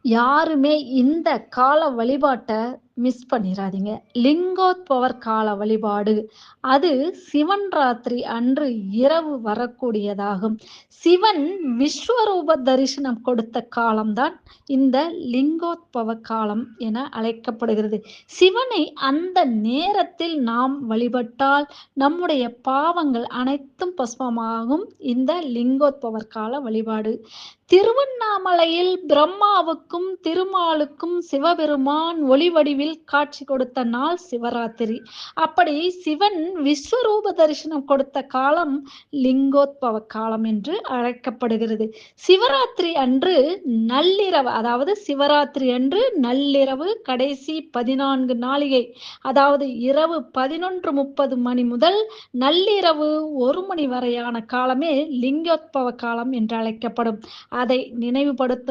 யாருமே இந்த கால வழிபாட்ட மிஸ் பண்ணிறாதீங்க. லிங்கோத்பவர் கால வழிபாடு. அது சிவன் ராத்திரி அன்று இரவு வரக்கூடியதாகும். சிவன் விஸ்வரூப தரிசனம் கொடுத்த காலம் தான் இந்த லிங்கோத்பவ காலம் என அழைக்கப்படுகிறது. சிவனை அந்த நேரத்தில் நாம் வழிபட்டால் நம்முடைய பாவங்கள் அனைத்தும் பஸ்மமாகும். இந்த லிங்கோத்பவர் கால வழிபாடு. திருவண்ணாமலையில் பிரம்மாவுக்கும் திருமாலுக்கும் சிவபெருமான் ஒளி வடிவில் காட்சி கொடுத்த நாள் சிவராத்திரி. அப்படி சிவன் விஸ்வரூப தரிசனம் கொடுத்த காலம் லிங்கோத்பவ காலம் என்று அழைக்கப்படுகிறது. சிவராத்திரி அன்று நள்ளிரவு, அதாவது சிவராத்திரி அன்று நள்ளிரவு கடைசி 14 நாளிகை, அதாவது இரவு 11:30 மணி முதல் நள்ளிரவு 1 மணி வரையான காலமே லிங்கோத்பவ காலம் என்று அழைக்கப்படும். அதை நினைவுபடுத்தும்